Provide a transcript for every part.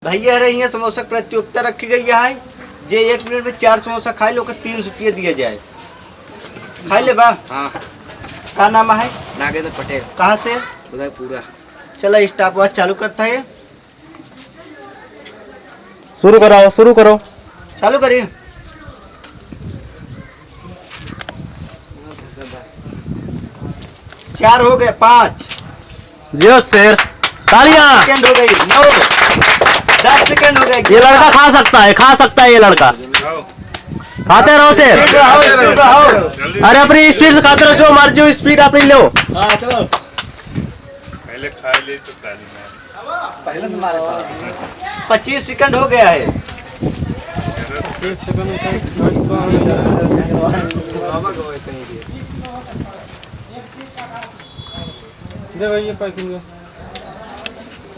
भैया रही है समोसा प्रतियोगिता रखी गई है। जे 1 मिनट में 4 समोसा खाए लो 3 रुपये दिए जाए। खाई ले बा। हाँ। का नाम है? नागेंद्र पटेल। कहाँ से? पूरा। चला स्टॉप वॉच चालू करता है। शुरू करो। चालू करिए। चार हो गए, 5 जियो शेर तालियां। सेकंड हो गई, 9 10 सेकंड हो गए। ये लड़का खा सकता है ये लड़का। खाते रहो शेर। अरे अपनी स्पीड से खाते रहो, जो मर्जी हो स्पीड अपनी लो। हाँ चलो। पहले खा ले तो पहले से मारे 25 सेकंड हो गया है।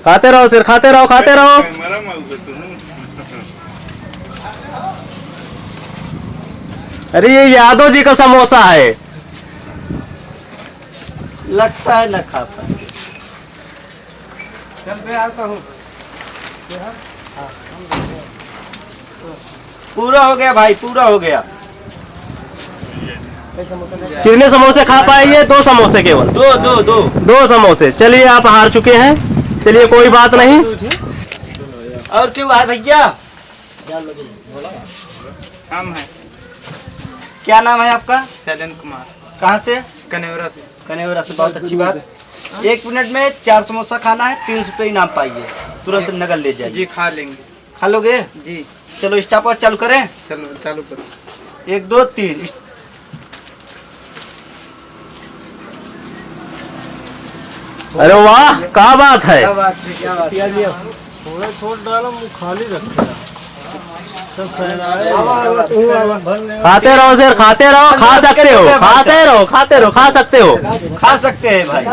खाते रहो शेर, खाते रहो। अरे ये यादव जी का समोसा है। लगता है न खा पाए। पूरा हो गया भाई, पूरा हो गया। कितने समोसे खा पाए? ये 2 समोसे केवल। दो समोसे। चलिए आप हार चुके हैं। चलिए कोई बात नहीं। और क्यों है भैया? हम है क्या नाम है आपका? शैलेंद्र कुमार। कहाँ से? कनेवरा से। कनेवरा से। बहुत अच्छी बात। 1 मिनट में 4 समोसा खाना है, 3 रुपये इनाम पाइए। तुरंत नगद ले जाइए। जी खा लेंगे। खा लोगे? जी चलो स्टॉप वॉच चालू करें। चलो चालू करो। 1 2 3। अरे वाह, क्या बात है। क्या बात है। खाते रहो शेर, खाते रहो। खा सकते हो। खा सकते हो। खा सकते हैं भाई।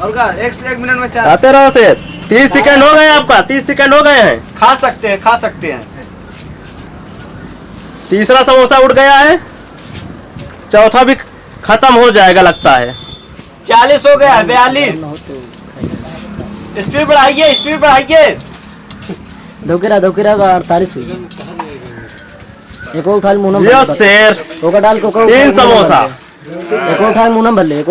और का 1 मिनट में 4 खाते रहो शेर। 30 सेकंड हो गए आपका। 30 सेकंड हो गए हैं। खा सकते हैं। तीसरा समोसा उठ गया है। चौथा भी खत्म हो जाएगा लगता है। 40 हो गया, 42। स्पीड बढ़ाइए। धोकेरा 48 हुई। एक और उठा मुनम यो शेर। ओका डाल को 3 समोसा। एक और उठा मुनम भल्ले।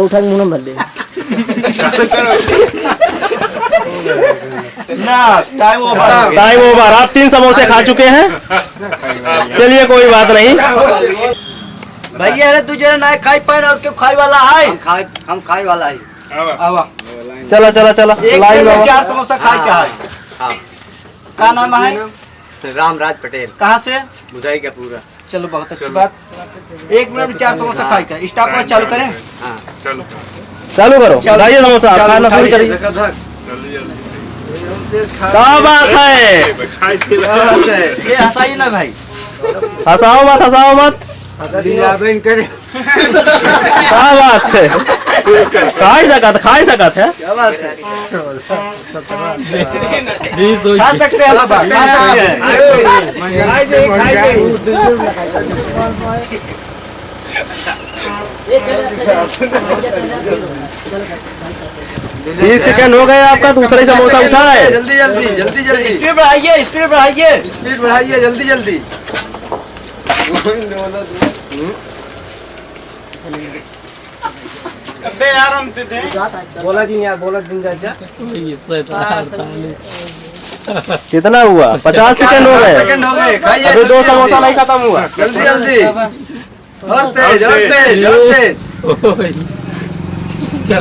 ना टाइम ओवर। आप 3 समोसे खा चुके हैं। चलिए कोई बात नहीं। भैया अरे तुझे ना खाई पाए और क्यों खाई वाला है? हम खाए वाला है। आवा। चला 1 मिनट में 4 समोसा खाई क्या है? हाँ। का नाम है? रामराज पटेल। कहाँ से? बुधाई का पूरा। चलो बहुत अच्छी बात। 1 मिनट में 4 समोसा खाई का। स्टॉप वॉच चालू करें। हाँ चालू करो। खाइए समोसा, आप खाना शुरू करिए। क्या बात है। ये हंसाइए ना भाई। हंसाओ मत। क्या बात है। खाई सकत है। क्या बात है? खा सकते हैं। 30 सेकंड हो गए आपका। दूसरा ही समोसा उठा है। जल्दी। स्पीड बढ़ाइए। जल्दी। कितना हुआ? 50 सेकंड हो गए। खाइए। अभी 2 समोसा नहीं खत्म हुआ। जल्दी। और तेज।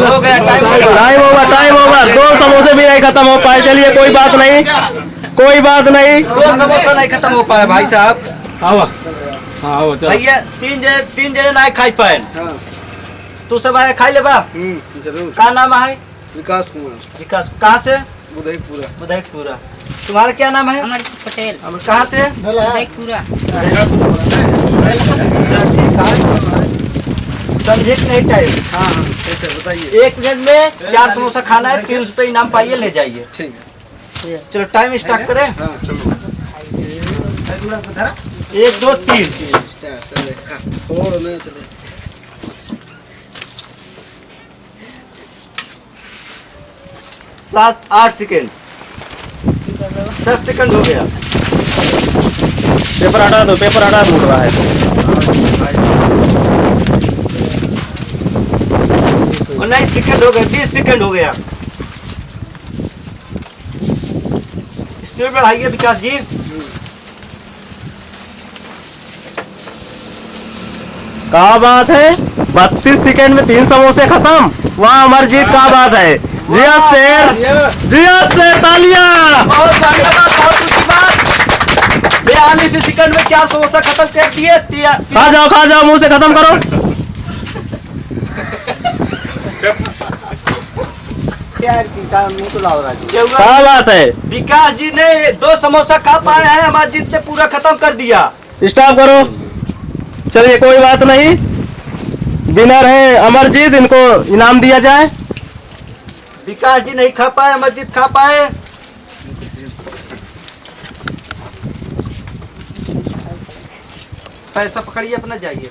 हो गया, टाइम ओवर। 2 समोसे भी नहीं खत्म हो पाए। चलिए कोई बात नहीं। 2 समोसा नहीं खत्म हो पाया भाई साहब। भैया 3 जने ना खाई पाए। तू सब आए खाई ले बा। जरूर। का नाम है? विकास कुमार। विकास। कहाँ से? बुधाईपुरा। तुम्हारा क्या नाम है? अमर पटेल। कहाँ से? पूरा। समझे कि नहीं टाइम? हाँ ऐसे बताइए। 1 मिनट में 4 समोसा खाना है, 3 रुपये इनाम पाइए, ले जाइए। ठीक है। चलो टाइम स्टार्ट करें। हाँ चलो। 1 2 3। 8 सेकेंड। 10 सेकंड हो गया। पेपर हटा दो, पेपर हटा उड़ रहा है तो। 19 सेकंड हो गए। 20 सेकंड हो गया। स्पीड बढ़ाइए विकास जी। क्या बात है, 32 सेकंड में 3 समोसे खत्म। वाह अमरजीत, क्या बात है। जिया शेर, जिया शेर, तालियां। बहुत बढ़िया बात, बहुत ऊंची बात। 42 सेकंड में 4 समोसा खत्म कर दिए। खा जाओ, खा जाओ, मुंह से खत्म करो। क्या बात है। विकास जी ने 2 समोसा खा पाए हैं, अमरजीत ने पूरा खत्म कर दिया। स्टॉप करो। चलिए कोई बात नहीं, विनर है अमरजीत, इनको इनाम दिया जाए। विकास जी नहीं खा पाए, अमरजीत खा पाए। पैसा पकड़िए अपना, जाइए।